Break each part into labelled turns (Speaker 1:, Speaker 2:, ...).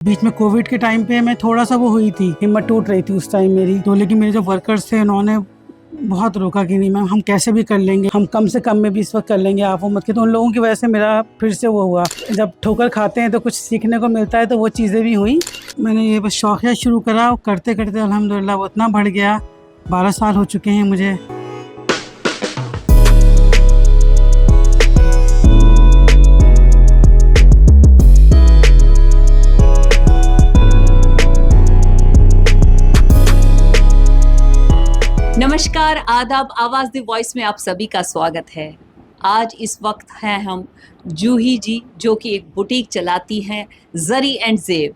Speaker 1: बीच में कोविड के टाइम पे मैं थोड़ा सा वो हुई थी, हिम्मत टूट रही थी उस टाइम मेरी तो, लेकिन मेरे जो वर्कर्स थे उन्होंने बहुत रोका कि नहीं मैम हम कैसे भी कर लेंगे, हम कम से कम में भी इस वक्त कर लेंगे, आप वो मत के। तो उन लोगों की वजह से मेरा फिर से वो हुआ, जब ठोकर खाते हैं तो कुछ सीखने को मिलता है, तो वो चीज़ें भी हुई। मैंने ये बस शौकिया शुरू करा, करते करते अल्हम्दुलिल्लाह वो इतना बढ़ गया। 12 साल हो चुके हैं मुझे।
Speaker 2: नमस्कार, आदाब। आवाज़ द वॉइस में आप सभी का स्वागत है। आज इस वक्त हैं हम जूही जी, जो कि एक बुटीक चलाती हैं, जरी एंड जेब।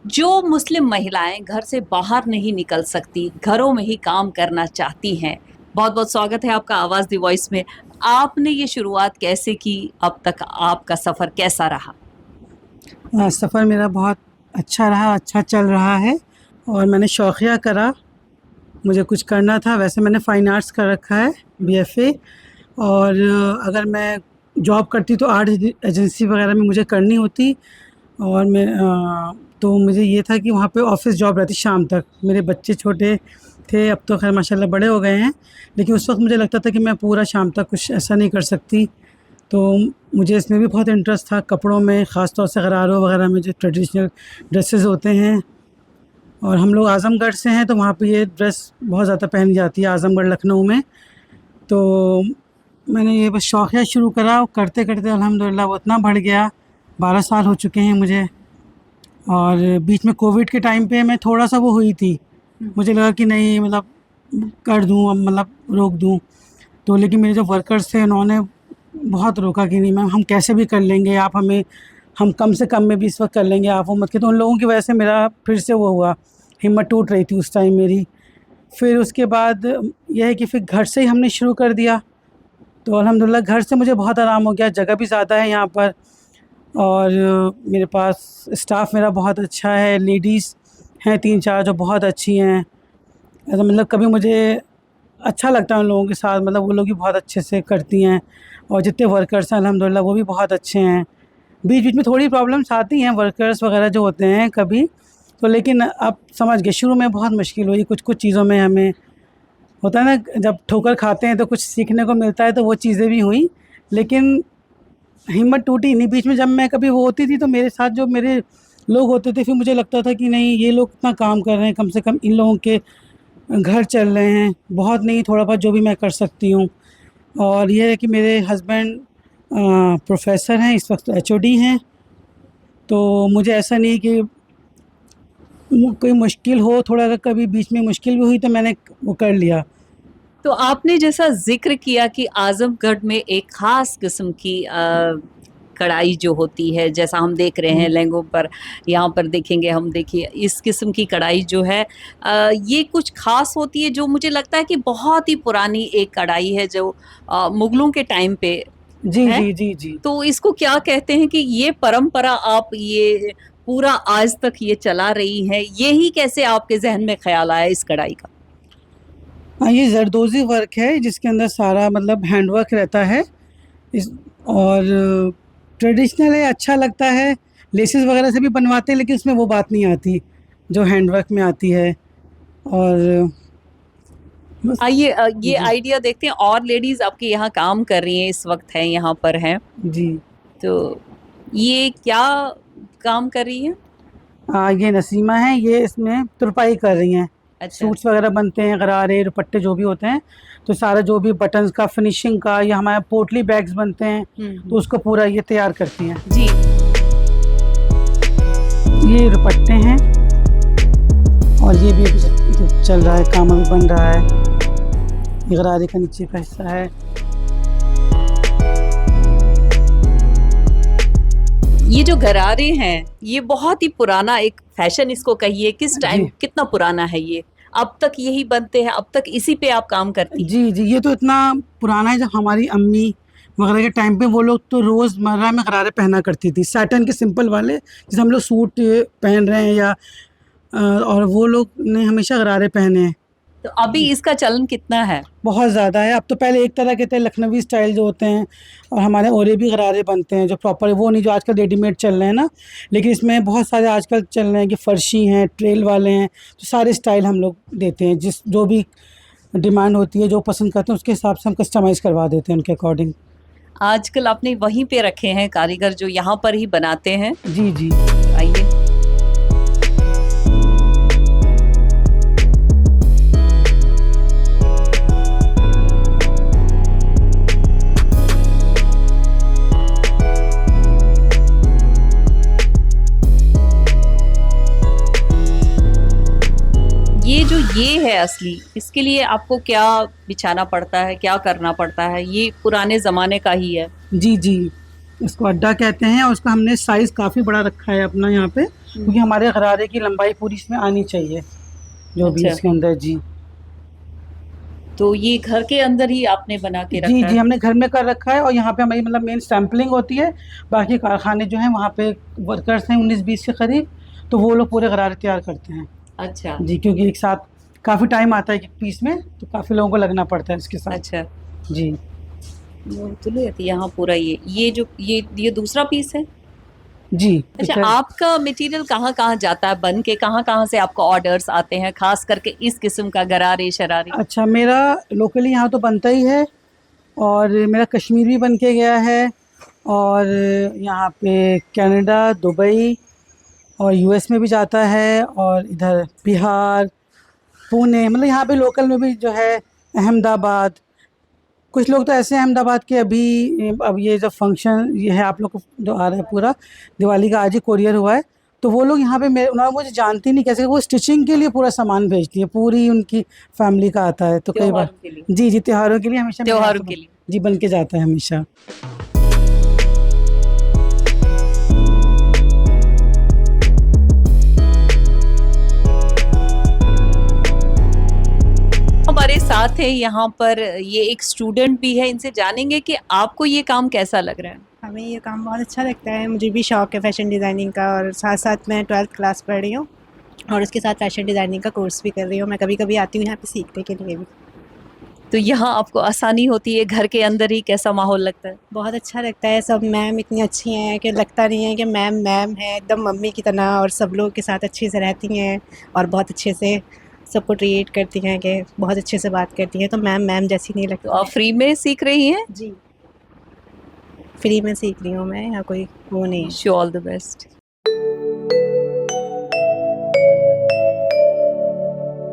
Speaker 2: जो मुस्लिम महिलाएं घर से बाहर नहीं निकल सकती, घरों में ही काम करना चाहती हैं। बहुत बहुत स्वागत है आपका आवाज़ द वॉइस में। आपने ये शुरुआत कैसे की, अब तक आपका सफ़र कैसा रहा?
Speaker 1: सफ़र मेरा बहुत अच्छा रहा, अच्छा चल रहा है। और मैंने शौकिया करा, मुझे कुछ करना था। वैसे मैंने फ़ाइन आर्ट्स कर रखा है, BFA। और अगर मैं जॉब करती तो आर्ट एजेंसी वगैरह में मुझे करनी होती। और मैं तो मुझे ये था कि वहाँ पे ऑफिस जॉब रहती शाम तक। मेरे बच्चे छोटे थे, अब तो खैर माशाल्लाह बड़े हो गए हैं, लेकिन उस वक्त मुझे लगता था कि मैं पूरा शाम तक कुछ ऐसा नहीं कर सकती। तो मुझे इसमें भी बहुत इंटरेस्ट था, कपड़ों में, ख़ास तौर से गरारों वगैरह में, जो ट्रेडिशनल ड्रेसेस होते हैं। और हम लोग आज़मगढ़ से हैं, तो वहाँ पे ये ड्रेस बहुत ज़्यादा पहनी जाती है, आज़मगढ़ लखनऊ में। तो मैंने ये बस शौकिया शुरू करा, करते करते अल्हम्दुलिल्लाह वो इतना बढ़ गया। 12 साल हो चुके हैं मुझे। और बीच में कोविड के टाइम पे मैं थोड़ा सा वो हुई थी, मुझे लगा कि नहीं मतलब कर दूँ, अब मतलब रोक दूँ। तो लेकिन मेरे जो वर्कर्स थे उन्होंने बहुत रोका कि नहीं मैम हम कैसे भी कर लेंगे, आप हम कम से कम में भी इस वक्त कर लेंगे, आप वो मत के। तो उन लोगों की वजह से मेरा फिर से वो हुआ, हिम्मत टूट रही थी उस टाइम मेरी। फिर उसके बाद यह है कि फिर घर से ही हमने शुरू कर दिया, तो अल्हम्दुलिल्लाह घर से मुझे बहुत आराम हो गया। जगह भी ज़्यादा है यहाँ पर, और मेरे पास स्टाफ मेरा बहुत अच्छा है, लेडीज़ हैं 3-4 जो बहुत अच्छी हैं। ऐसा मतलब कभी मुझे अच्छा लगता है उन लोगों के साथ, मतलब वो लोग भी बहुत अच्छे से करती हैं। और जितने वर्कर्स हैं अल्हम्दुलिल्लाह वो भी बहुत अच्छे हैं। बीच बीच में थोड़ी प्रॉब्लम्स आती हैं, वर्कर्स वगैरह जो होते हैं कभी तो, लेकिन अब समझ गए। शुरू में बहुत मुश्किल हुई, कुछ चीज़ों में हमें होता है ना, जब ठोकर खाते हैं तो कुछ सीखने को मिलता है, तो वो चीज़ें भी हुई, लेकिन हिम्मत टूटी नहीं। बीच में जब मैं कभी वो होती थी तो मेरे साथ जो मेरे लोग होते थे, फिर मुझे लगता था कि नहीं ये लोग इतना काम कर रहे हैं, कम से कम इन लोगों के घर चल रहे हैं, बहुत नहीं थोड़ा बहुत जो भी मैं कर सकती हूँ। और ये है कि मेरे हस्बैंड प्रोफेसर हैं, इस वक्त HOD हैं। तो मुझे ऐसा नहीं कि कोई मुश्किल हो, थोड़ा अगर कभी बीच में मुश्किल भी हुई तो मैंने वो कर लिया।
Speaker 2: तो आपने जैसा जिक्र किया कि आजमगढ़ में एक खास किस्म की कढ़ाई जो होती है, जैसा हम देख रहे हैं लहंगों पर, यहाँ पर देखेंगे हम, देखिए इस किस्म की कढ़ाई जो है ये कुछ खास होती है, जो मुझे लगता है कि बहुत ही पुरानी एक कढ़ाई है, जो मुगलों के टाइम पे
Speaker 1: जी
Speaker 2: है।
Speaker 1: जी जी जी।
Speaker 2: तो इसको क्या कहते हैं कि ये परंपरा आप ये पूरा आज तक ये चला रही है, यही कैसे आपके जहन में ख्याल आया इस कढ़ाई का?
Speaker 1: हाँ, ये जरदोज़ी वर्क है, जिसके अंदर सारा मतलब हैंड वर्क रहता है इस, और ट्रेडिशनल है, अच्छा लगता है। लेसेस वगैरह से भी बनवाते हैं, लेकिन उसमें वो बात नहीं आती जो हैंड वर्क में आती है। और बस
Speaker 2: आइए ये
Speaker 1: जी
Speaker 2: आइडिया देखते हैं। और लेडीज आपके यहाँ काम कर रही हैं, इस वक्त हैं यहाँ पर हैं,
Speaker 1: जी।
Speaker 2: तो ये क्या काम कर रही हैं?
Speaker 1: ये नसीमा है, ये इसमें तुरपाई कर रही हैं।
Speaker 2: अच्छा।
Speaker 1: सूट्स वगैरह बनते हैं, गरारे दुपट्टे जो भी होते हैं, तो सारा जो भी बटन्स का, फिनिशिंग का, या हमारे पोटली बैग्स बनते हैं, तो उसको पूरा ये तैयार करती हैं।
Speaker 2: जी।
Speaker 1: ये दुपट्टे हैं, और ये भी अभी चल रहा है, काम अभी बन रहा है। ये गरारे का नीचे का हिस्सा है।
Speaker 2: ये जो गरारे हैं, ये बहुत ही पुराना एक फैशन इसको कहिए, किस टाइम, कितना पुराना है ये? अब तक यही बनते हैं, अब तक इसी पे आप काम करती हैं?
Speaker 1: जी जी, ये तो इतना पुराना है, जब हमारी अम्मी वगैरह के टाइम पे वो लोग तो रोज़मर्रा में गरारे पहना करती थी, सैटन के सिंपल वाले, जैसे हम लोग सूट पहन रहे हैं, या और वो लोग ने हमेशा गरारे पहने हैं।
Speaker 2: तो अभी इसका चलन कितना है?
Speaker 1: बहुत ज़्यादा है। अब तो पहले एक तरह के थे लखनवी स्टाइल जो होते हैं, और हमारे ओरे भी गरारे बनते हैं जो प्रॉपर, वो नहीं जो आजकल रेडीमेड चल रहे हैं ना, लेकिन इसमें बहुत सारे आजकल चल रहे हैं कि फ़र्शी हैं, ट्रेल वाले हैं, तो सारे स्टाइल हम लोग देते हैं, जिस जो भी डिमांड होती है, जो पसंद करते हैं उसके हिसाब से हम कस्टमाइज़ करवा देते हैं उनके अकॉर्डिंग।
Speaker 2: आजकल आपने वहीं पे रखे हैं कारीगर जो यहाँ पर ही बनाते हैं।
Speaker 1: जी, जी।
Speaker 2: आइए। ये है असली, इसके लिए आपको क्या बिछाना पड़ता है, क्या करना पड़ता है? ये पुराने ज़माने का ही है।
Speaker 1: जी, जी। इसको अड्डा कहते हैं, और उसका हमने साइज़ काफ़ी बड़ा रखा है अपना यहाँ पे, क्योंकि हमारे गरारे की लंबाई पूरी इसमें आनी चाहिए, जो भी
Speaker 2: अच्छा।
Speaker 1: इसके अंदर। जी।
Speaker 2: तो ये घर के अंदर ही आपने बना के रखा
Speaker 1: जी,
Speaker 2: है?
Speaker 1: जी, हमने घर में कर रखा है, और यहाँ पे हमारी मतलब मेन सैंपलिंग होती है, बाकी कारखाने जो हैं वहाँ पे वर्कर्स हैं 19-20 के करीब, तो वो लोग पूरे गरारे तैयार करते हैं।
Speaker 2: अच्छा।
Speaker 1: जी, क्योंकि एक साथ काफ़ी टाइम आता है एक पीस में, तो काफ़ी लोगों को लगना पड़ता है इसके साथ।
Speaker 2: अच्छा।
Speaker 1: जी।
Speaker 2: तो यहाँ पूरा ये जो ये दूसरा पीस है?
Speaker 1: जी।
Speaker 2: अच्छा, आपका मटेरियल कहाँ-कहाँ जाता है बन के? कहाँ-कहाँ से आपको ऑर्डर्स आते हैं, खास करके इस किस्म का गरारे, शरारे?
Speaker 1: अच्छा, मेरा लोकली यहाँ तो बनता ही है, और मेरा कश्मीर भी बन के गया है, और यहाँ पे कनाडा, दुबई और यूएस में भी जाता है, और इधर बिहार, पुणे, मतलब यहाँ पे लोकल में भी जो है, अहमदाबाद। कुछ लोग तो ऐसे हैं अहमदाबाद के, अभी अब ये जो फंक्शन ये है आप लोग को जो आ रहा है पूरा दिवाली का, आज ही कोरियर हुआ है, तो वो लोग यहाँ पे मेरे उन्होंने मुझे जानती नहीं कैसे, वो स्टिचिंग के लिए पूरा सामान भेजती है, पूरी उनकी फैमिली का आता है, तो कई बार।
Speaker 2: त्योहारों के लिए?
Speaker 1: जी, जी, त्योहारों के लिए हमेशा मेरे यहाँ
Speaker 2: त्योहारों
Speaker 1: से
Speaker 2: के लिए?
Speaker 1: जी बन के जाता है हमेशा।
Speaker 2: हमारे साथ है यहाँ पर ये एक स्टूडेंट भी है, इनसे जानेंगे कि आपको ये काम कैसा लग रहा है?
Speaker 3: हमें ये काम बहुत अच्छा लगता है, मुझे भी शौक़ है फ़ैशन डिज़ाइनिंग का, और साथ साथ मैं 12th क्लास पढ़ रही हूँ, और उसके साथ फ़ैशन डिज़ाइनिंग का कोर्स भी कर रही हूँ। मैं कभी-कभी आती हूँ यहाँ पे सीखने के लिए भी।
Speaker 2: तो यहाँ आपको आसानी होती है, घर के अंदर ही कैसा माहौल लगता है?
Speaker 3: बहुत अच्छा लगता है, सब मैम इतनी अच्छी हैं कि लगता नहीं है कि मैम मैम है, एकदम मम्मी की तरह, और सब लोग के साथ अच्छे से रहती हैं, और बहुत अच्छे से सबको ट्रीट करती हैं, कि बहुत अच्छे से बात करती हैं, तो मैम मैम जैसी नहीं लगती।
Speaker 2: तो आप फ्री में सीख रही हैं?
Speaker 3: जी, फ्री में सीख रही हूँ मैं, यहाँ कोई वो नहीं है।
Speaker 2: Wish you all the best.